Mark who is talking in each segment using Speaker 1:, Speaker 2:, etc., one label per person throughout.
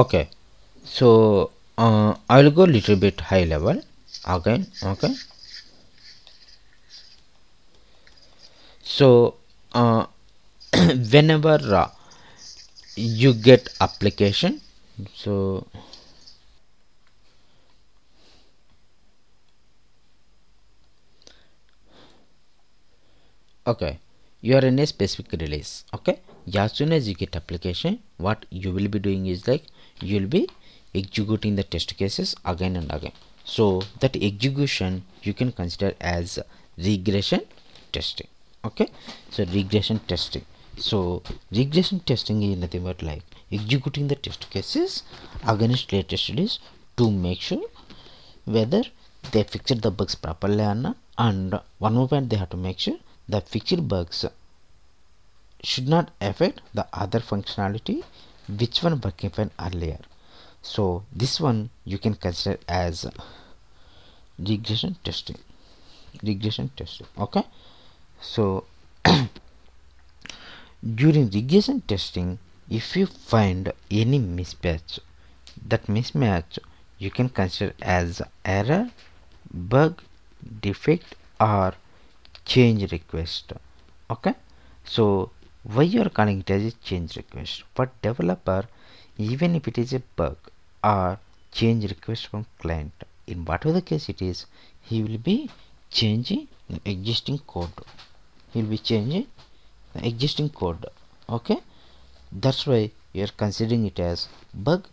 Speaker 1: Okay, so I will go little bit high level again. Okay, so uh, whenever you get application, so okay, you are in a specific release. Okay, as soon as you get application, what you will be doing is like you will be executing the test cases again and again. So that execution you can consider as regression testing. Okay, so regression testing. So regression testing is nothing but like executing the test cases against latest release to make sure whether they fixed the bugs properly or not. And one more point, they have to make sure the fixed bugs should not affect the other functionality which one bug happened earlier. So this one you can consider as regression testing. Regression testing. Okay, so during regression testing, if you find any mismatch, that mismatch you can consider as error, bug, defect, or change request. Okay, so why you are calling it as a change request? For developer, even if it is a bug or change request from client, in whatever the case it is, he will be changing the existing code. He will be changing the existing code. Okay, that's why you are considering it as bug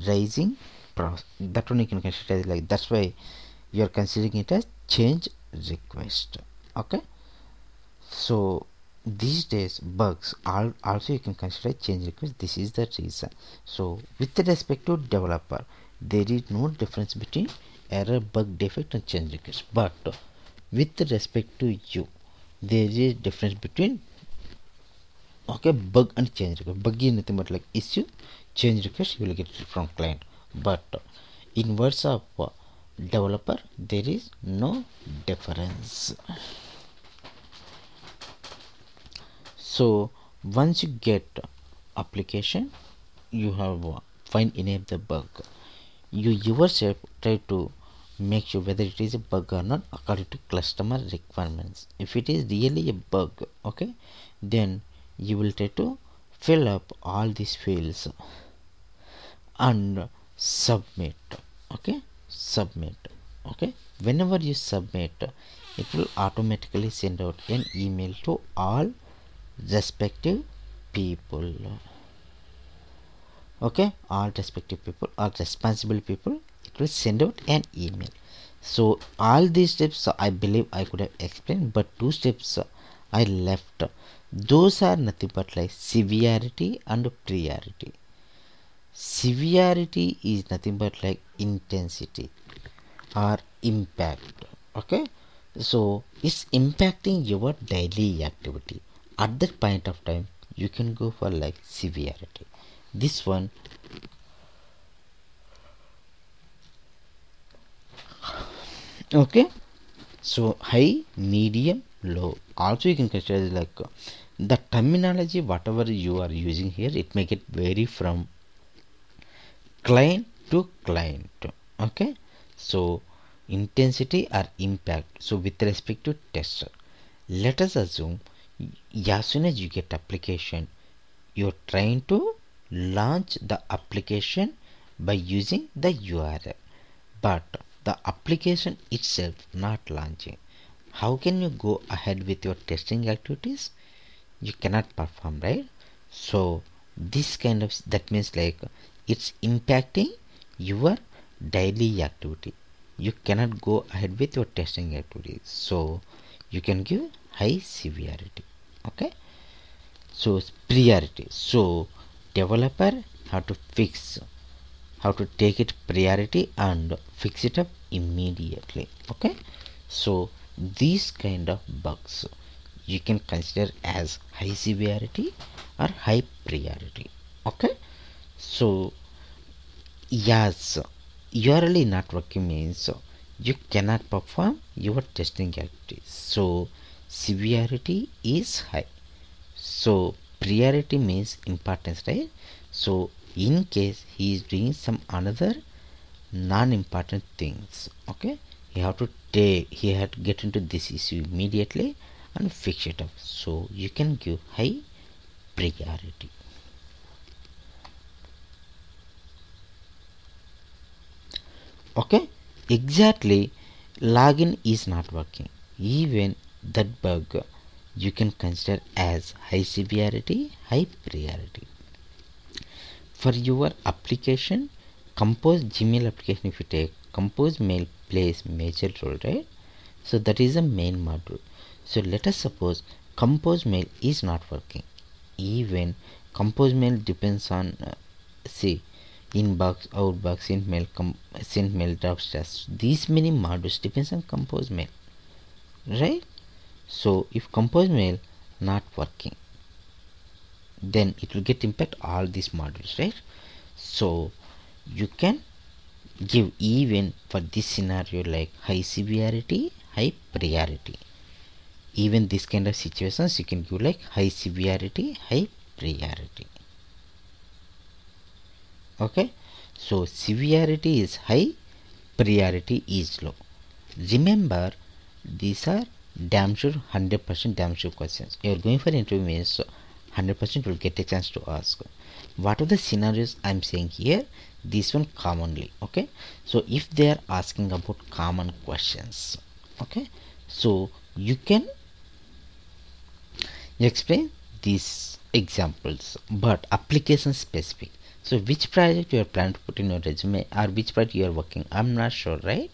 Speaker 1: raising process. That one you can consider as like, that's why you are considering it as change request. Okay, so these days bugs are also you can consider change request. This is the reason. So with respect to developer, there is no difference between error, bug, defect and change request, but with respect to you, there is difference between okay bug and change request. Bug is nothing but like issue, change request you will get it from client, but in words of developer there is no difference. So once you get application, you have find any of the bug, you yourself try to make sure whether it is a bug or not according to customer requirements. If it is really a bug, okay, then you will try to fill up all these fields and submit. Okay, submit. Okay, whenever you submit, it will automatically send out an email to all respective people. Okay, all respective people or responsible people, it will send out an email. So all these steps I believe I could have explained, but two steps I left. Those are nothing but like severity and priority. Severity is nothing but like intensity or impact. Okay, so it's impacting your daily activity. At that point of time, you can go for like severity. This one, okay, so high, medium, low. Also, you can consider like the terminology, whatever you are using here, it may get vary from client to client. Okay, so intensity or impact. So with respect to tester, let us assume as soon as you get application, you're trying to launch the application by using the URL, but the application itself not launching. How can you go ahead with your testing activities? You cannot perform, right? So this kind of, that means like it's impacting your daily activity. You cannot go ahead with your testing activities, so you can give high severity. Okay, so priority. So developer have to fix, how to take it priority and fix it up immediately. Okay, so these kind of bugs you can consider as high severity or high priority. Okay, so yes, URL not working means you cannot perform your testing activities, so severity is high. So priority means importance, right? So in case he is doing some another non-important things. Okay, he had to get into this issue immediately and fix it up. So you can give high priority. Okay, exactly. Login is not working. Even that bug you can consider as high severity, high priority. For your application, Compose Gmail application, if you take Compose Mail plays major role, right? So that is the main module. So let us suppose Compose Mail is not working. Even Compose Mail depends on see inbox, outbox, send mail, draft status. These many modules depends on Compose Mail, right? So if Compose Mail not working, then it will get impact all these modules, right? So you can give even for this scenario like high severity, high priority. Even this kind of situations you can give like high severity, high priority. Okay, so severity is high, priority is low. Remember, these are damn sure 100% damn sure questions. You are going for interview means 100% will get a chance to ask. What are the scenarios I'm saying here? This one commonly. Okay, so if they are asking about common questions, okay, so you can explain these examples, but application specific. So which project you are planning to put in your resume or which project you are working, I'm not sure, right?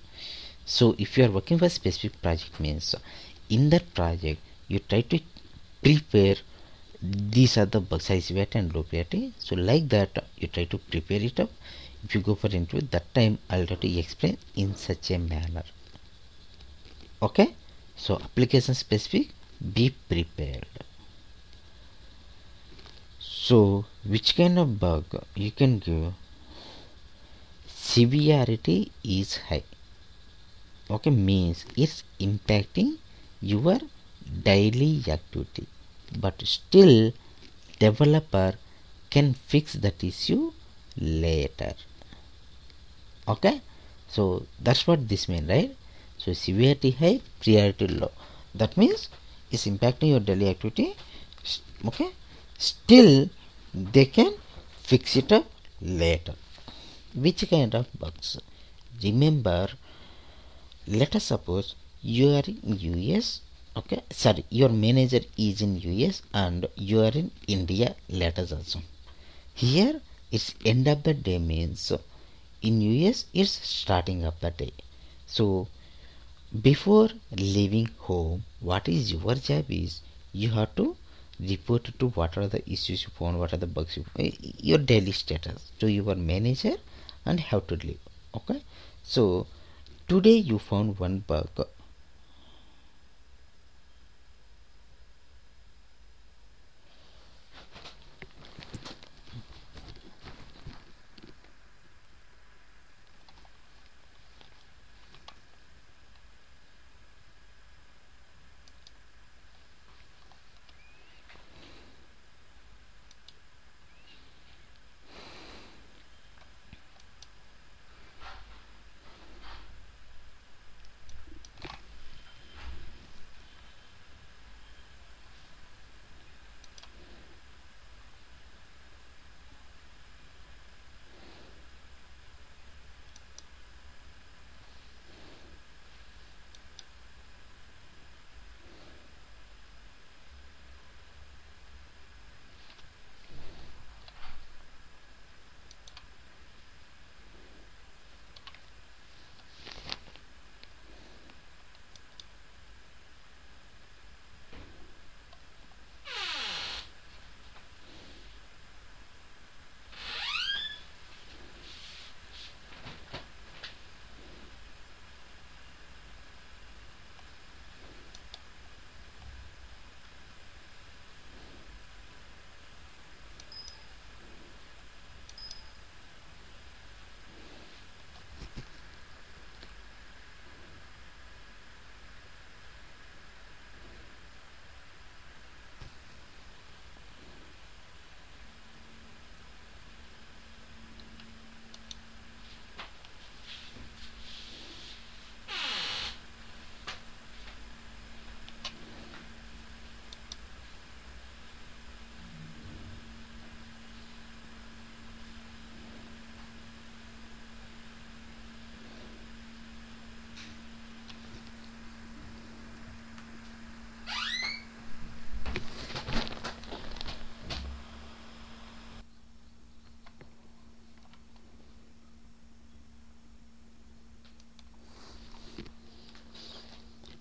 Speaker 1: So if you are working for specific project means in that project you try to prepare these are the bugs, high severity and low priority. So like that you try to prepare it up. If you go for interview, that time I'll try to explain in such a manner. Okay, so application specific, be prepared. So which kind of bug you can give? Severity is high. Okay, means it's impacting your daily activity, but still developer can fix that issue later. Okay, so that's what this means, right? So severity high, priority low, that means it's impacting your daily activity. Okay, still they can fix it up later. Which kind of bugs? Remember, let us suppose you are in US. Okay, sorry, your manager is in US and you are in India, let us assume. Here it's end of the day means in US it's starting of the day. So before leaving home, what is your job is you have to report to what are the issues you found, what are the bugs you found, your daily status to your manager and have to leave. Okay, so today you found one bug.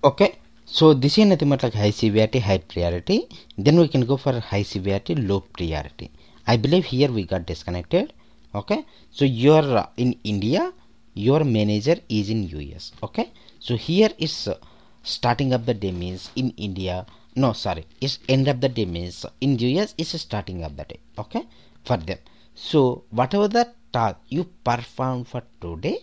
Speaker 1: Okay, so this is nothing but like high severity, high priority. Then we can go for high severity, low priority. I believe here we got disconnected. Okay, so you're in India, your manager is in US. Okay, so here is starting of the day means in India, no sorry, is end of the day means in US is starting of the day. Okay, for them, so whatever the task you perform for today,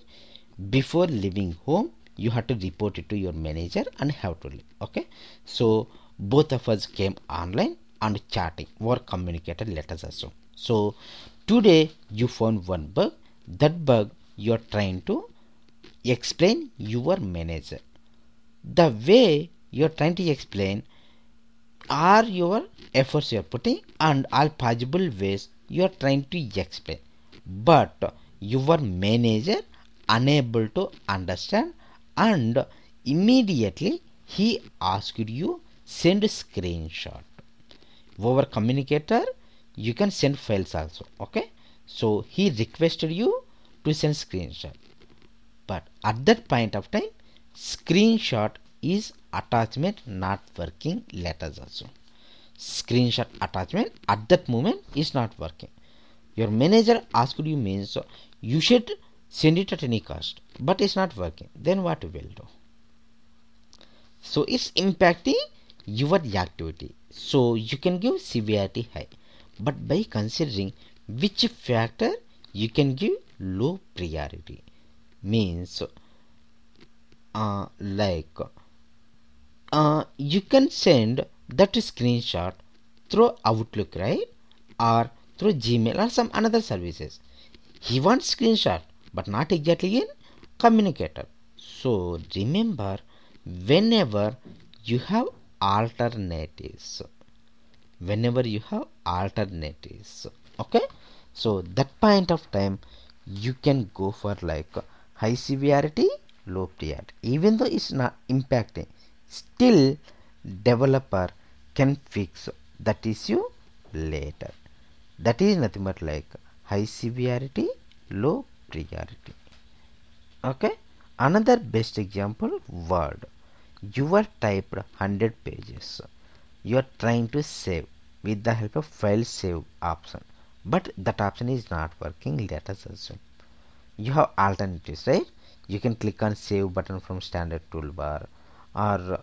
Speaker 1: before leaving home you have to report it to your manager and have to leave. Okay, so both of us came online and chatting or communicated letters also. So today you found one bug. That bug you are trying to explain your manager. The way you are trying to explain are your efforts you are putting and all possible ways you are trying to explain, but your manager unable to understand, and immediately he asked you send screenshot. Over communicator you can send files also. Okay, so he requested you to send screenshot, but at that point of time screenshot is attachment not working letters also. Screenshot attachment at that moment is not working. Your manager asked you means you should send it at any cost, but it's not working. Then what you will do? So it's impacting your activity. So you can give severity high, but by considering which factor you can give low priority means you can send that screenshot through Outlook, right, or through Gmail or some another services. He wants screenshot but not exactly in communicator. So remember, whenever you have alternatives, okay, so that point of time you can go for like high severity, low priority. Even though it's not impacting, still developer can fix that issue later. That is nothing but like high severity, low priority. Okay, another best example, Word. You are typed 100 pages. You are trying to save with the help of file save option, but that option is not working. Let us assume you have alternatives, right? You can click on save button from standard toolbar, or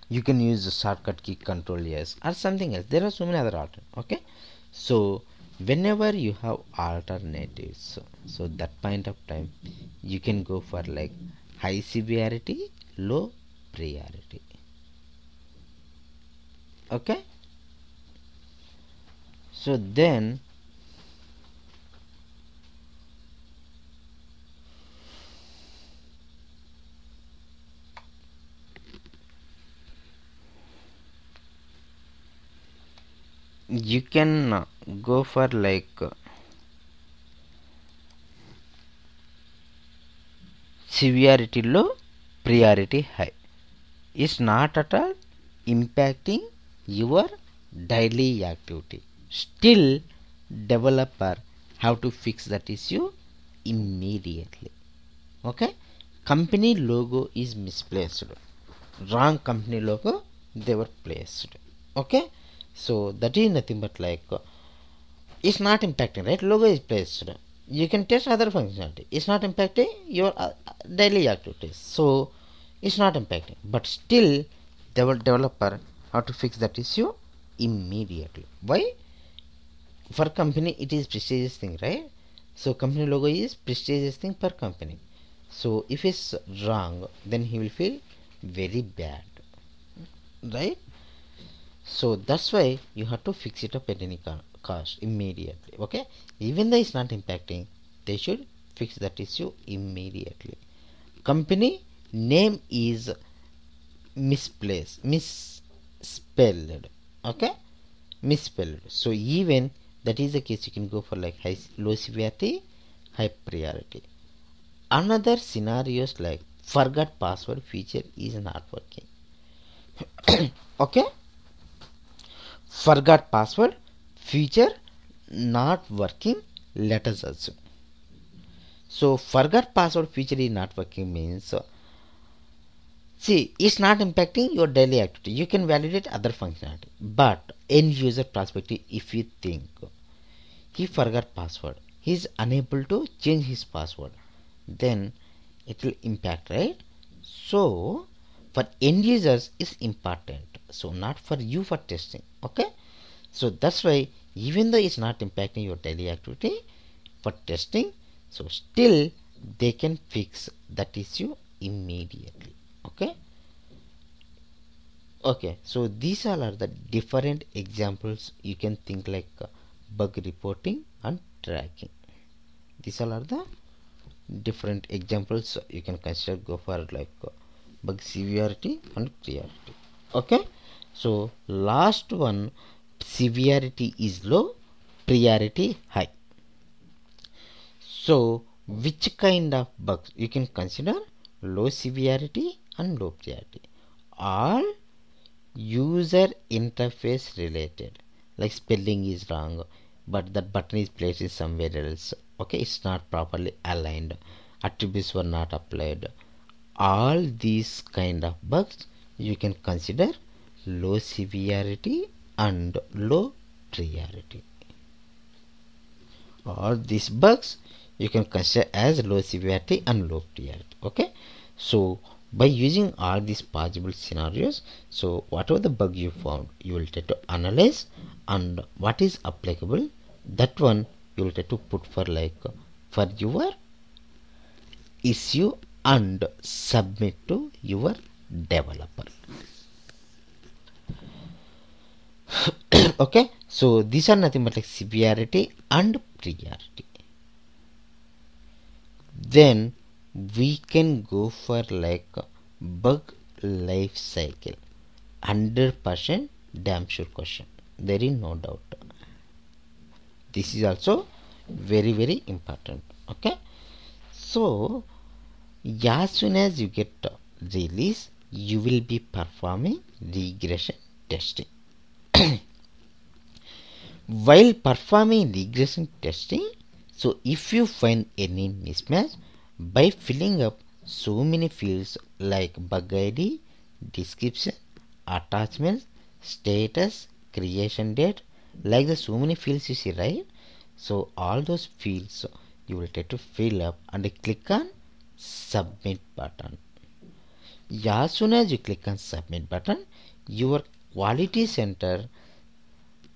Speaker 1: you can use the shortcut key control S or something else. There are so many other alternatives. Okay, so whenever you have alternatives, so that point of time you can go for like high severity, low priority. Okay, so then you can go for like severity low, priority high. It's not at all impacting your daily activity. Still developer have to fix that issue immediately. Okay, company logo is misplaced, wrong company logo they were placed. Okay, so that is nothing but like it's not impacting, right? Logo is placed, you can test other functionality, it's not impacting your daily activities, so it's not impacting, but still developer have to fix that issue immediately. Why? For company it is prestigious thing, right? So company logo is prestigious thing per company, so if it's wrong then he will feel very bad, right? So that's why you have to fix it up at any cost immediately. Okay, even though it's not impacting, they should fix that issue immediately. Company name is misplaced, misspelled. Okay, misspelled. So even that is the case, you can go for like low severity, high priority. Another scenarios like forgot password feature is not working. Okay, forgot password feature not working, let us assume. So forgot password feature is not working means See, it's not impacting your daily activity. You can validate other functionality. But end user perspective, if you think he forgot password, he is unable to change his password, then it will impact, right? So for end users is important, so not for you for testing. Okay, so that's why even though it's not impacting your daily activity for testing, so still they can fix that issue immediately. Okay, so these all are the different examples. You can think like bug reporting and tracking. These all are the different examples you can consider. Go for like bug severity and priority. Okay, so last one, severity is low, priority high. So which kind of bugs you can consider? Low severity and low priority. All user interface related, like spelling is wrong but that button is placed in somewhere else. Okay, it's not properly aligned, attributes were not applied. All these kind of bugs you can consider low severity and low priority. All these bugs you can consider as low severity and low priority. Okay, so by using all these possible scenarios, so whatever the bug you found, you will try to analyze, and what is applicable, that one you will try to put for like for your issue and submit to your developer. Okay, so these are nothing but like severity and priority. Then we can go for like bug life cycle. 100% damn sure question, there is no doubt. This is also very important. Okay, so as soon as you get release, you will be performing regression testing. While performing regression testing, so if you find any mismatch, by filling up so many fields like bug ID, description, attachments, status, creation date, like the so many fields you see, right? So all those fields you will try to fill up and click on submit button. As soon as you click on submit button, your quality center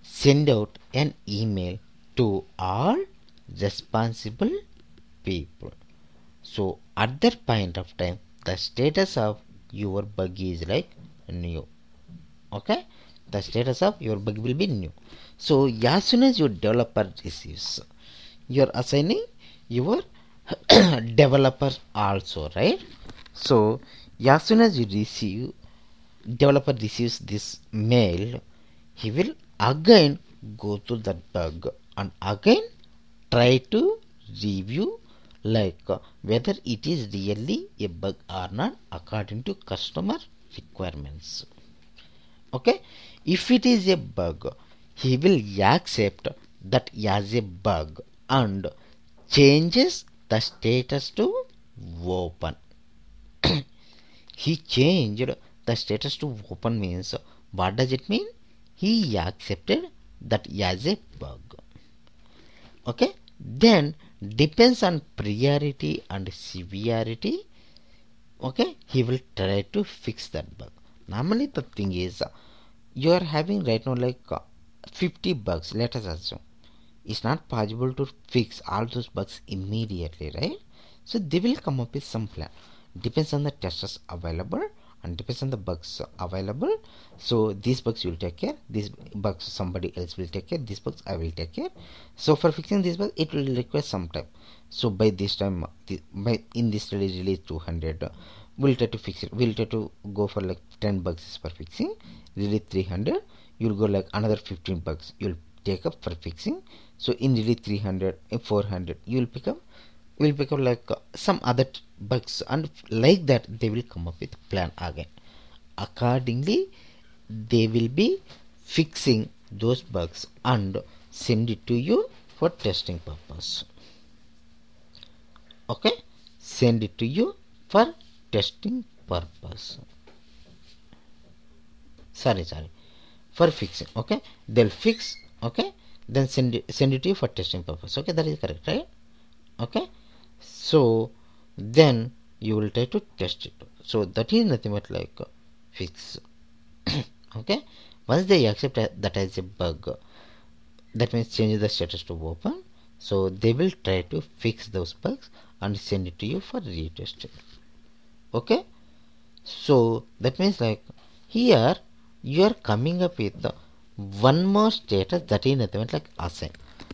Speaker 1: send out an email to all responsible people. So at that point of time, the status of your bug is like new. Okay, the status of your bug will be new. So as soon as your developer receives, you're assigning your developer also, right? So as soon as developer receives this mail, he will again go to that bug and again try to review like whether it is really a bug or not according to customer requirements. Okay, if it is a bug, he will accept that as a bug and changes the status to open. He changed the status to open means, what does it mean? He accepted that as a bug. Okay, then depends on priority and severity. Okay, he will try to fix that bug. Normally the thing is, you are having right now like 50 bugs, let us assume. It's not possible to fix all those bugs immediately, right? So they will come up with some plan. Depends on the testers available and depends on the bugs available. So these bugs you will take care, these bugs somebody else will take care, these bugs I will take care. So for fixing these bugs, it will require some time. So by this time, in this release 200, we'll try to fix it. We'll try to go for like 10 bugs for fixing. Release 300, you'll go like another 15 bugs you'll take up for fixing. So in release 300, 400, you'll pick up like some other bugs, and like that they will come up with plan again. Accordingly, they will be fixing those bugs and send it to you for testing purpose. Okay, send it to you for testing purpose. Sorry, for fixing. Okay, they'll fix. Okay, then send it to you for testing purpose. Okay, that is correct, right? Okay, so then you will try to test it. So that is nothing but like fix. Okay, once they accept that as a bug, that means change the status to open, so they will try to fix those bugs and send it to you for retesting. Okay, so that means like here you are coming up with one more status, that is nothing but like assign.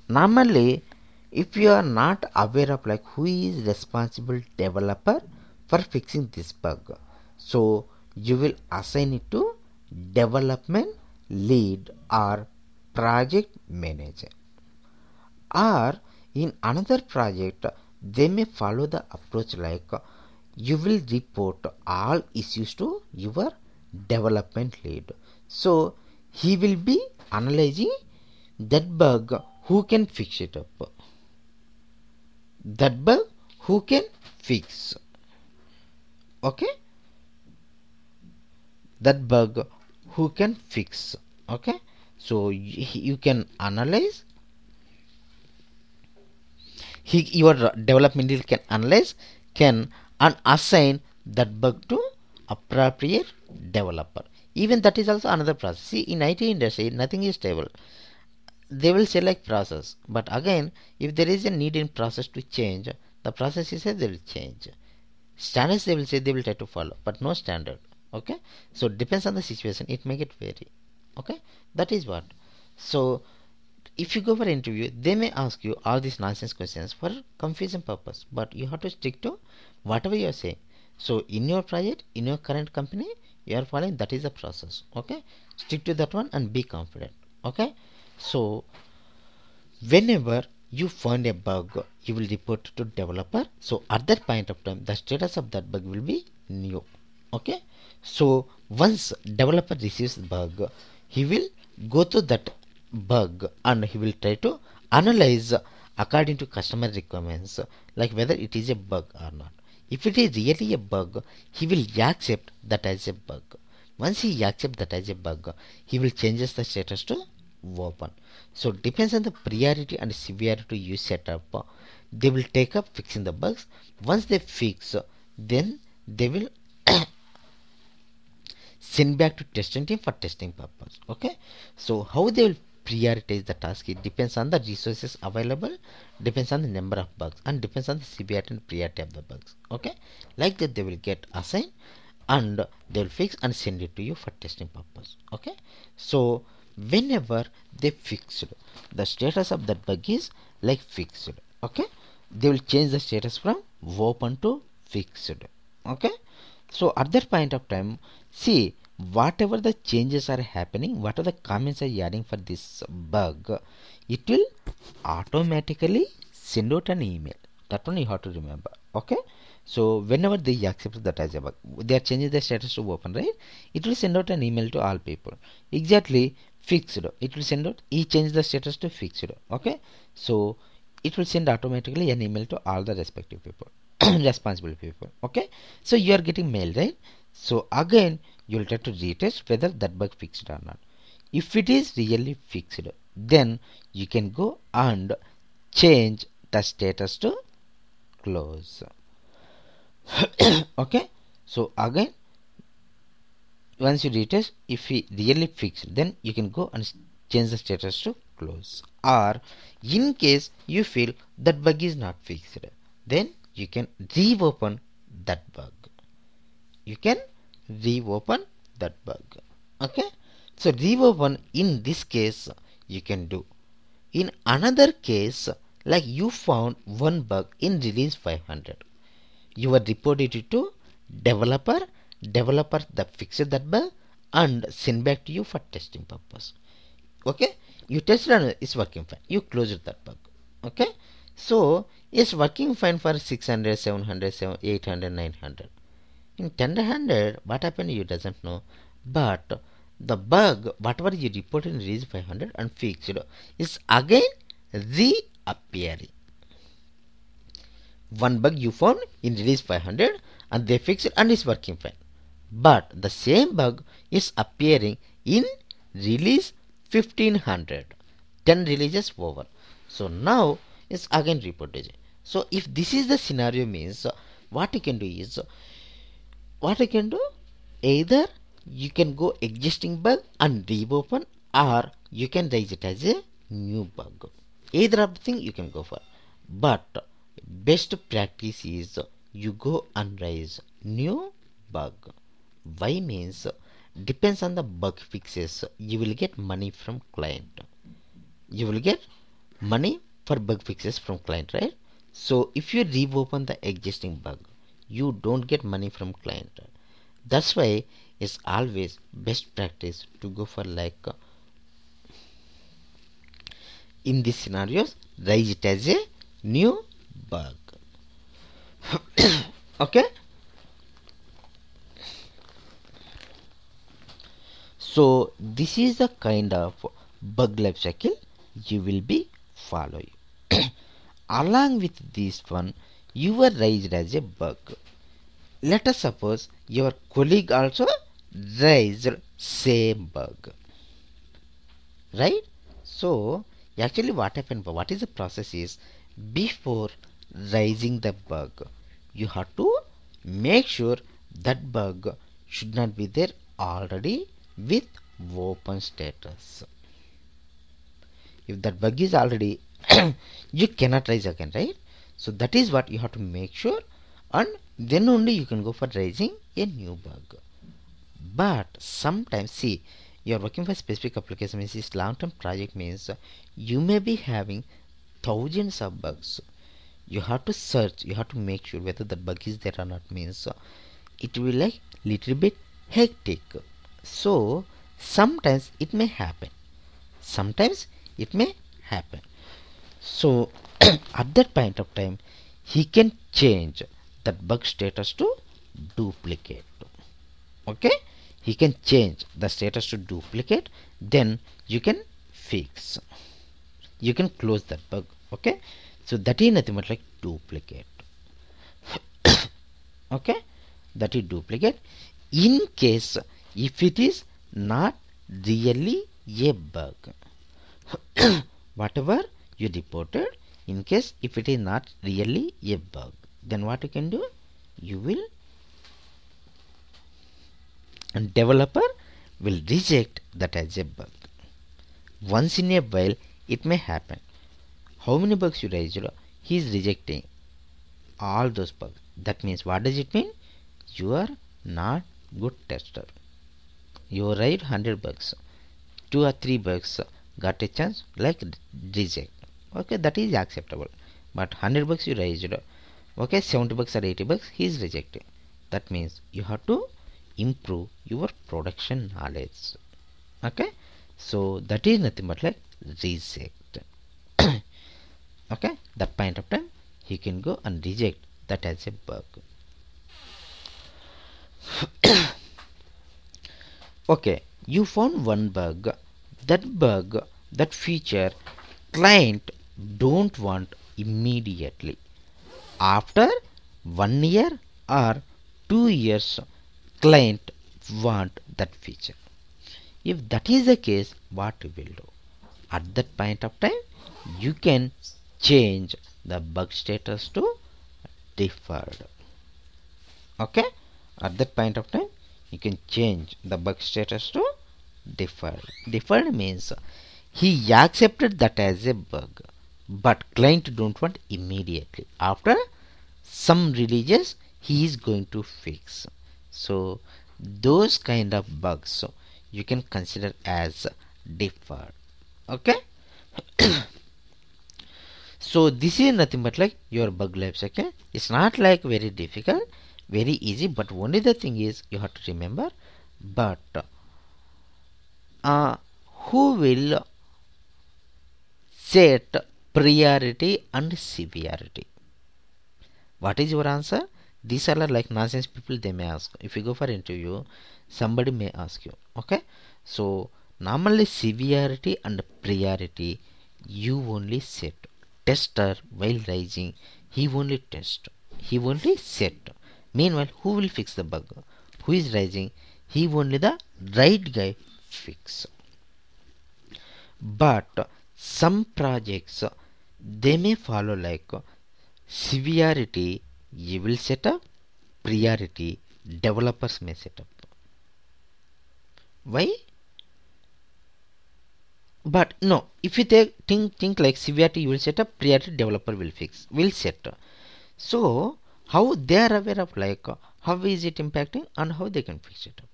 Speaker 1: Normally if you are not aware of like who is responsible developer for fixing this bug, so you will assign it to development lead or project manager. Or in another project they may follow the approach like you will report all issues to your development lead, so he will be analyzing that bug, who can fix it up, that bug who can fix. Okay, that bug who can fix. Okay, so you can analyze, your development lead can analyze, can and assign that bug to appropriate developer. Even that is also another process. See, in IT industry nothing is stable. They will select process, but again if there is a need in process to change, the process is they will change. Standards they will say they will try to follow, but no standard. Okay, so depends on the situation, it may get vary. Okay, that is what. So if you go for interview, they may ask you all these nonsense questions for confusion purpose, but you have to stick to whatever you are saying. So in your project, in your current company, you are following, that is the process. Okay, stick to that one and be confident. Okay, so whenever you find a bug, you will report to developer. So at that point of time, the status of that bug will be new. Okay, so once developer receives the bug, he will go to that bug and he will try to analyze according to customer requirements, like whether it is a bug or not. If it is really a bug, he will accept that as a bug. Once he accepts that as a bug, he will change the status to open. So depends on the priority and severity you set up, they will take up fixing the bugs. Once they fix, then they will send back to testing team for testing purpose. Okay, so how they will prioritize the task, it depends on the resources available, depends on the number of bugs, and depends on the severity and priority of the bugs. Okay, like that they will get assigned and they will fix and send it to you for testing purpose. Okay, so whenever they fixed, the status of that bug is like fixed. Okay, they will change the status from open to fixed. Okay, so at that point of time, see, whatever the changes are happening, whatever the comments are adding for this bug, it will automatically send out an email. That one you have to remember. Okay, so whenever they accept that as a bug, they are changing the status to open, right? It will send out an email to all people. Exactly fixed. It will send out, he changed the status to fixed. Okay, so it will send automatically an email to all the respective people, responsible people. Okay, so you are getting mail, right? So again you will try to retest whether that bug fixed or not. If it is really fixed, then you can go and change the status to close. Okay, so again once you retest, if it really fixed, then you can go and change the status to close. Or in case you feel that bug is not fixed, then you can reopen that bug. You can reopen that bug. Okay, so reopen in this case you can do. In another case, like you found one bug in release 500, you are reported it to developer that fixed that bug and send back to you for testing purpose. Okay, you tested and it's working fine, you closed that bug. Okay, so it's working fine for 600, 700, 800, 900. In 1000, what happened you doesn't know, but the bug whatever you reported in release 500 and fixed is again reappearing. One bug you found in release 500 and they fixed it and it's working fine. but the same bug is appearing in release 1500, 10 releases over. So now it's again reported. So if this is the scenario, means what you can do is, either you can go existing bug and reopen, or you can raise it as a new bug. Either of the thing you can go for, but best practice is you go and raise new bug. Why? Means depends on the bug fixes, you will get money from client. You will get money for bug fixes from client, right? So if you reopen the existing bug, you don't get money from client. That's why it's always best practice to go for, like, in these scenarios, raise it as a new bug. Okay, so this is the kind of bug life cycle you will be following. Along with this one, you were raised as a bug. Let us suppose your colleague also raised same bug, right? So actually what happened, what is the process is, before raising the bug, you have to make sure that bug should not be there already with open status. If that bug is already you cannot raise again, right? So that is what you have to make sure, and then only you can go for raising a new bug. But sometimes, see, you are working for specific application, means this long-term project, means you may be having thousands of bugs. You have to search, you have to make sure whether the bug is there or not, means it will like little bit hectic. So sometimes it may happen, sometimes it may happen. So at that point of time, he can change that bug status to duplicate. Okay, he can change the status to duplicate, then you can fix, you can close that bug. Okay, so that is nothing but like duplicate. Okay, that is duplicate. In case if it is not really a bug, whatever you reported, in case if it is not really a bug, then what you can do, you will, and developer will reject that as a bug. Once in a while it may happen. How many bugs you raised? He is rejecting all those bugs. That means, what does it mean? You are not good tester. You raised 100 bugs, 2 or 3 bugs got a chance like reject. Okay, that is acceptable. But 100 bugs you raised, okay, 70 bugs or 80 bugs he is rejecting. That means you have to improve your production knowledge. Okay, so that is nothing but like reject. Okay, that point of time he can go and reject that as a bug. Okay, you found one bug. That feature client don't want immediately. After 1 year or 2 years, client want that feature. If that is the case, what you will do? At that point of time, you can change the bug status to deferred. Okay, at that point of time, you can change the bug status to deferred. Deferred means he accepted that as a bug, but client don't want immediately. After some releases, he is going to fix. So those kind of bugs, so you can consider as deferred. Okay. So this is nothing but like your bug life cycle. It's not like very difficult, very easy, but only the thing is you have to remember, but who will set priority and severity? What is your answer? These are like nonsense people, they may ask. If you go for interview, somebody may ask you. Okay, so normally severity and priority you only set. Tester while rising, he only test, he only set. Meanwhile, who will fix the bug? who is raising, he only the right guy fix. But some projects they may follow like severity you will set up, priority developers may set up. Why? But no, if you think like severity you will set up, priority developer will set. So how they are aware of like how is it impacting and how they can fix it up.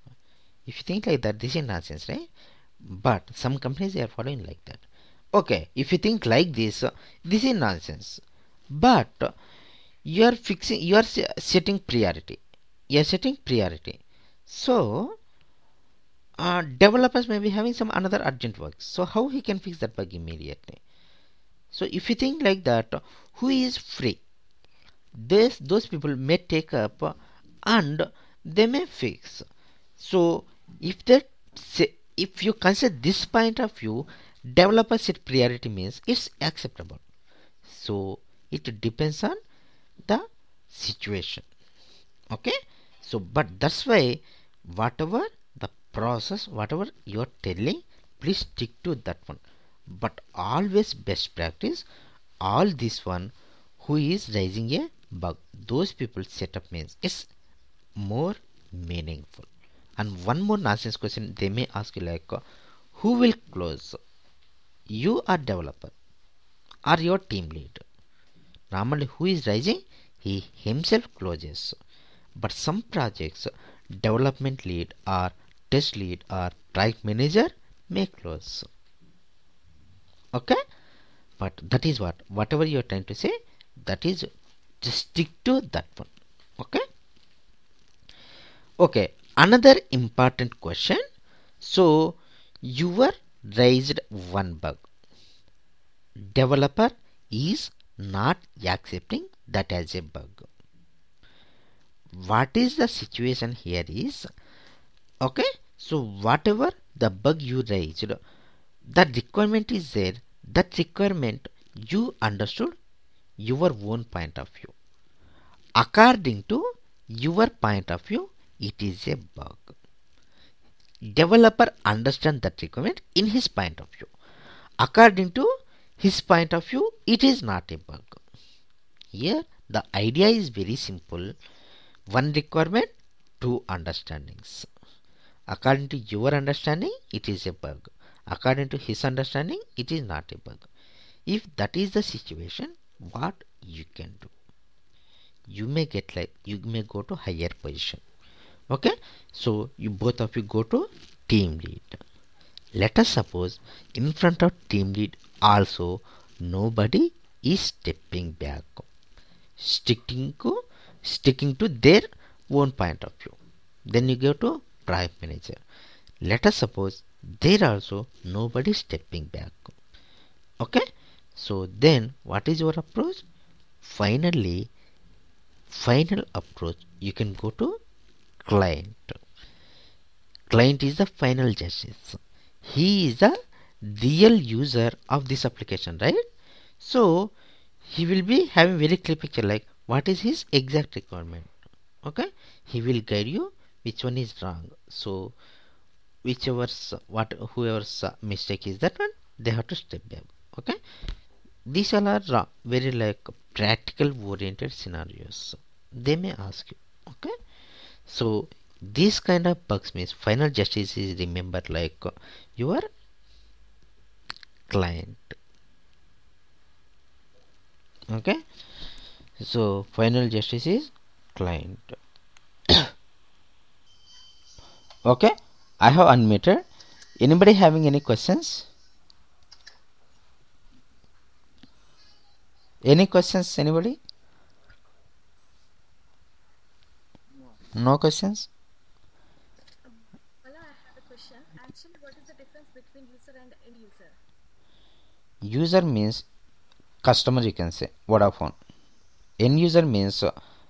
Speaker 1: If you think like that, this is nonsense, right? But some companies they are following like that. Okay, if you think like this, this is nonsense. But you are setting priority. You are setting priority. So developers may be having some another urgent work. So how he can fix that bug immediately? So if you think like that, who is free? Those people may take up and they may fix. So if you consider this point of view, developer set priority means it's acceptable. So it depends on the situation. Okay, so but that's why whatever the process, whatever you are telling, please stick to that one. But always best practice, all this one who is raising a bug, those people setup means it's more meaningful. And one more nonsense question they may ask you like who will close, you are developer or your team lead? Normally who is raising, he himself closes. But some projects development lead or test lead or project manager may close. Okay, but that is whatever you are trying to say, that is just stick to that one. Okay, another important question. So you were raised one bug, developer is not accepting that as a bug. What is the situation here is, okay, so whatever the bug you raised, that requirement is there, that requirement you understood your own point of view. According to your point of view, it is a bug. Developer understands that requirement in his point of view. According to his point of view, it is not a bug. Here the idea is very simple. One requirement, two understandings. According to your understanding, it is a bug. According to his understanding, it is not a bug. If that is the situation, what you can do? You may go to higher position. Okay, so you both of you go to team lead. Let us suppose in front of team lead also nobody is stepping back, sticking to their own point of view. Then you go to project manager. Let us suppose there also nobody stepping back. Okay, so then what is your approach? Final approach, you can go to client. Client is the final justice. He is the real user of this application, right? So he will be having very clear picture like what is his exact requirement. Okay, he will guide you which one is wrong. So whoever's mistake is that one, they have to step back. Okay, these all are very like practical oriented scenarios they may ask you. Okay, so this kind of bugs means final justice is remembered like your client. Okay, so final justice is client. Okay, I have unmuted. Anybody having any questions? Any questions, anybody? No questions?
Speaker 2: Well, I have a question. Actually, what is the difference between user and end user?
Speaker 1: User means customer, you can say Vodafone. End user means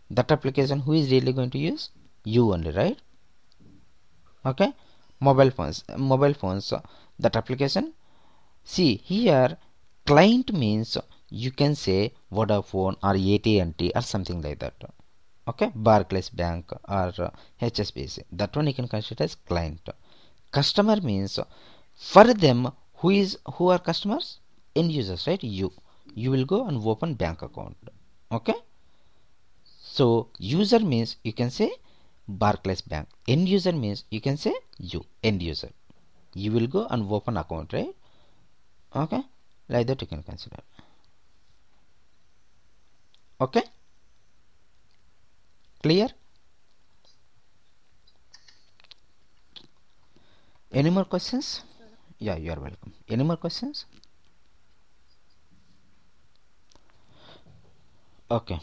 Speaker 1: that application who is really going to use, you only, right? Okay, mobile phones, that application. See here, client means you can say Vodafone or AT&T or something like that. Okay, Barclays Bank or HSBC, that one you can consider as client. Customer means for them, who are customers? End users, right? You will go and open bank account. Okay, so user means you can say Barclays Bank. End user means you can say you, end user. You will go and open account, right? Okay, like that you can consider. Okay, clear? Any more questions?
Speaker 2: Yes, sir.
Speaker 1: Yeah, you are welcome. Any more questions? Okay.